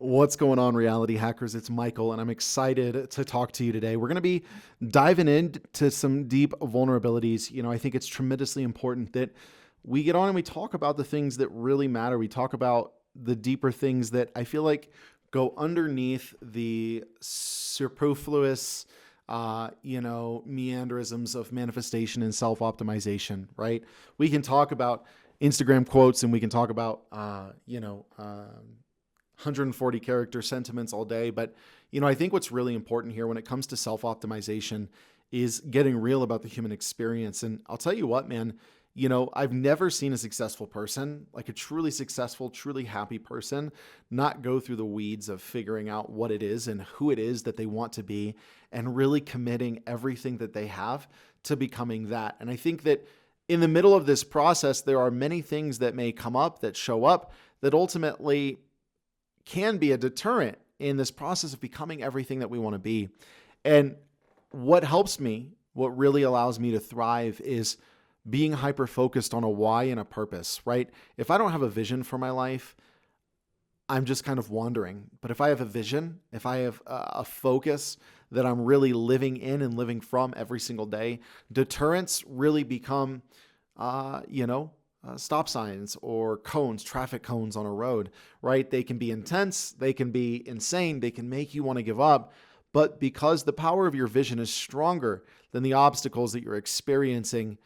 What's going on, reality hackers? It's Michael, and I'm excited to talk to you today. We're going to be diving into some deep vulnerabilities. I think it's tremendously important that we get on and we talk about the things that really matter. We talk about the deeper things that I feel like go underneath the superfluous, meanderisms of manifestation and self-optimization, right? We can talk about Instagram quotes and we can talk about, 140 character sentiments all day. But, I think what's really important here when it comes to self-optimization is getting real about the human experience. And I'll tell you what, man, I've never seen a successful person, like a truly successful, truly happy person, not go through the weeds of figuring out what it is and who it is that they want to be and really committing everything that they have to becoming that. And I think that in the middle of this process, there are many things that may come up, that show up, that ultimately can be a deterrent in this process of becoming everything that we want to be. And what helps me, what really allows me to thrive is being hyper-focused on a why and a purpose, right? If I don't have a vision for my life, I'm just kind of wandering. But if I have a vision, if I have a focus that I'm really living in and living from every single day, deterrents really become, stop signs or cones, traffic cones on a road, right? They can be intense, they can be insane, they can make you want to give up. But because the power of your vision is stronger than the obstacles that you're experiencing,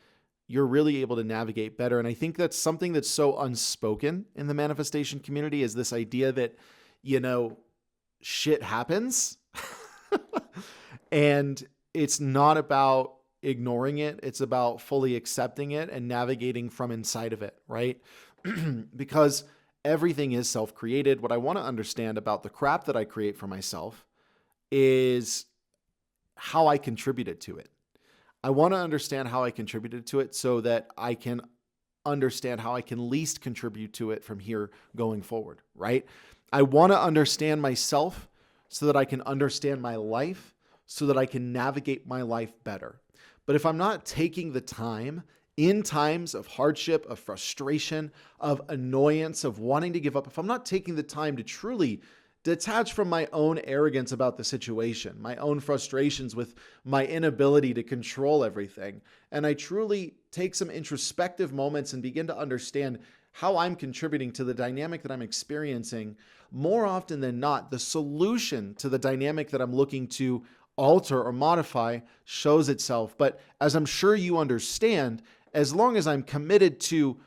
you're really able to navigate better. And I think that's something that's so unspoken in the manifestation community is this idea that, shit happens. And it's not about ignoring it. It's about fully accepting it and navigating from inside of it, right? Because everything is self-created. What I want to understand about the crap that I create for myself is how I contributed to it. I want to understand how I contributed to it so that I can understand how I can least contribute to it from here going forward, right? I want to understand myself so that I can understand my life, so that I can navigate my life better. But if I'm not taking the time in times of hardship, of frustration, of annoyance, of wanting to give up, if I'm not taking the time to truly detach from my own arrogance about the situation, my own frustrations with my inability to control everything, and I truly take some introspective moments and begin to understand how I'm contributing to the dynamic that I'm experiencing, more often than not, the solution to the dynamic that I'm looking to alter or modify shows itself. But as I'm sure you understand, as long as I'm committed to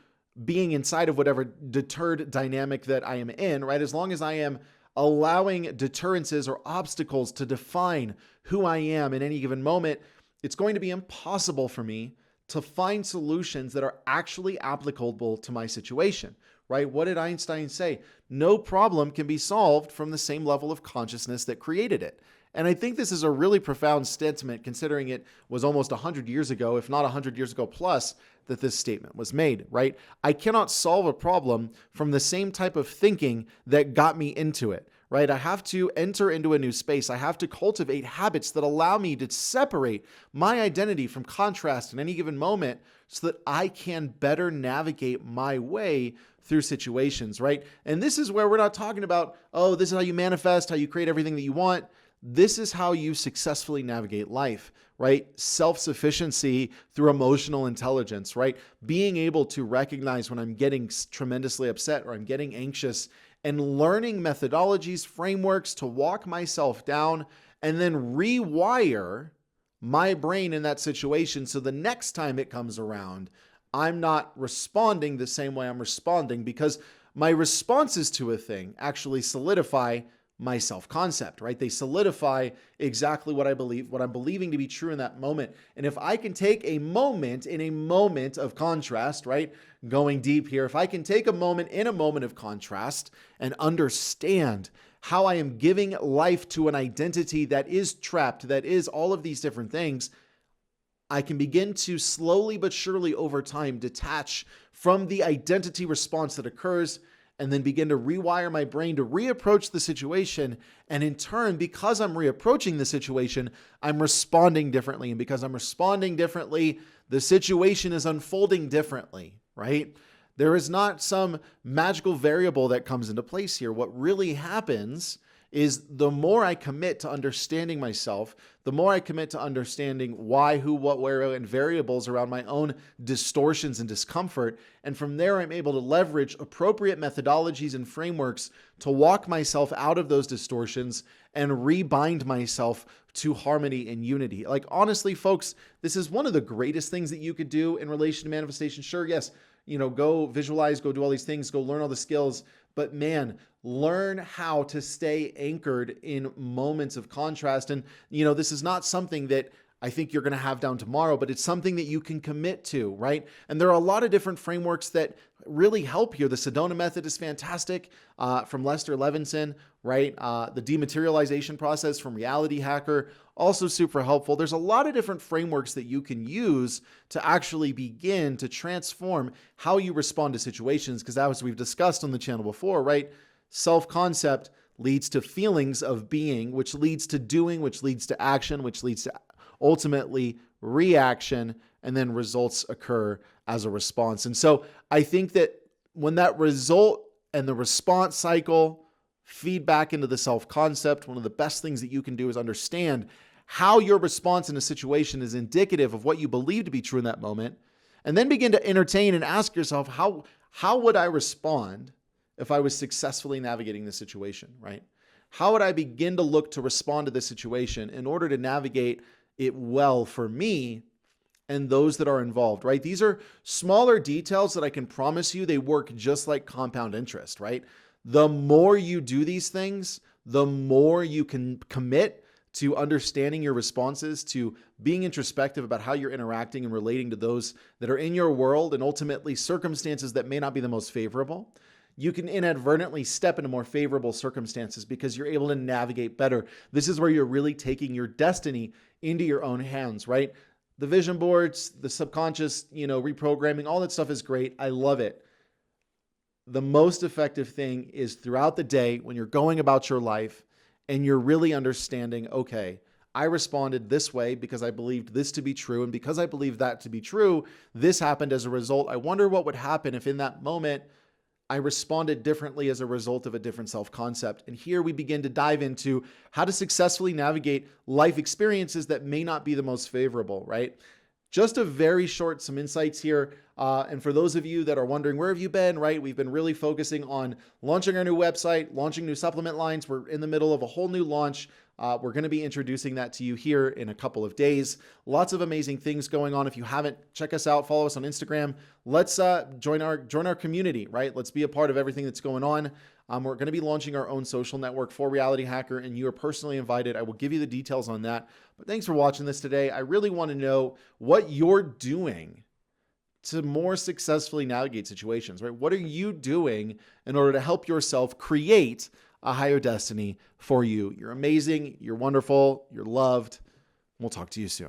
being inside of whatever deterred dynamic that I am in, right? As long as I am allowing deterrences or obstacles to define who I am in any given moment, it's going to be impossible for me to find solutions that are actually applicable to my situation, right? What did Einstein say? No problem can be solved from the same level of consciousness that created it. And I think this is a really profound sentiment considering it was almost 100 years ago, if not 100 years ago plus, that this statement was made, right? I cannot solve a problem from the same type of thinking that got me into it, right? I have to enter into a new space. I have to cultivate habits that allow me to separate my identity from contrast in any given moment so that I can better navigate my way through situations, right? And this is where we're not talking about, oh, this is how you manifest, how you create everything that you want. This is how you successfully navigate life, right? Self-sufficiency through emotional intelligence, right? Being able to recognize when I'm getting tremendously upset or I'm getting anxious and learning methodologies, frameworks to walk myself down and then rewire my brain in that situation so the next time it comes around, I'm not responding the same way I'm responding because my responses to a thing actually solidify my self-concept, right? They solidify exactly what I believe, what I'm believing to be true in that moment. And if I can take a moment in a moment of contrast, right? Going deep here, if I can take a moment in a moment of contrast and understand how I am giving life to an identity that is trapped, that is all of these different things, I can begin to slowly but surely over time detach from the identity response that occurs and then begin to rewire my brain to reapproach the situation. And in turn, because I'm reapproaching the situation, I'm responding differently. And because I'm responding differently, the situation is unfolding differently, right? There is not some magical variable that comes into place here. What really happens is the more I commit to understanding myself, the more I commit to understanding why, who, what, where, and variables around my own distortions and discomfort. And from there, I'm able to leverage appropriate methodologies and frameworks to walk myself out of those distortions and rebind myself to harmony and unity. Like, honestly, folks, this is one of the greatest things that you could do in relation to manifestation. Sure, yes, go visualize, go do all these things, go learn all the skills. But man, learn how to stay anchored in moments of contrast. And, this is not something that I think you're going to have down tomorrow, but it's something that you can commit to, right? And there are a lot of different frameworks that really help here. The Sedona method is fantastic from Lester Levinson, right? The dematerialization process from Reality Hacker, also super helpful. There's a lot of different frameworks that you can use to actually begin to transform how you respond to situations, because as we've discussed on the channel before, right? Self-concept leads to feelings of being, which leads to doing, which leads to action, which leads to ultimately reaction, and then results occur as a response. And so I think that when that result and the response cycle feed back into the self-concept, one of the best things that you can do is understand how your response in a situation is indicative of what you believe to be true in that moment, and then begin to entertain and ask yourself, how would I respond if I was successfully navigating the situation, right? How would I begin to look to respond to this situation in order to navigate it well for me and those that are involved, right? These are smaller details that I can promise you they work just like compound interest, right? The more you do these things, the more you can commit to understanding your responses, to being introspective about how you're interacting and relating to those that are in your world, and ultimately circumstances that may not be the most favorable. You can inadvertently step into more favorable circumstances because you're able to navigate better. This is where you're really taking your destiny into your own hands, right? The vision boards, the subconscious, reprogramming, all that stuff is great. I love it. The most effective thing is throughout the day when you're going about your life and you're really understanding, okay, I responded this way because I believed this to be true. And because I believed that to be true, this happened as a result. I wonder what would happen if in that moment I responded differently as a result of a different self-concept. And here we begin to dive into how to successfully navigate life experiences that may not be the most favorable, right? Just a very short, some insights here. And for those of you that are wondering, where have you been, right? We've been really focusing on launching our new website, launching new supplement lines. We're in the middle of a whole new launch. We're going to be introducing that to you here in a couple of days. Lots of amazing things going on. If you haven't, check us out, follow us on Instagram. Let's join our community, right? Let's be a part of everything that's going on. We're going to be launching our own social network for Reality Hacker, and you are personally invited. I will give you the details on that. But thanks for watching this today. I really want to know what you're doing to more successfully navigate situations, right? What are you doing in order to help yourself create a higher destiny for you? You're amazing. You're wonderful. You're loved. We'll talk to you soon.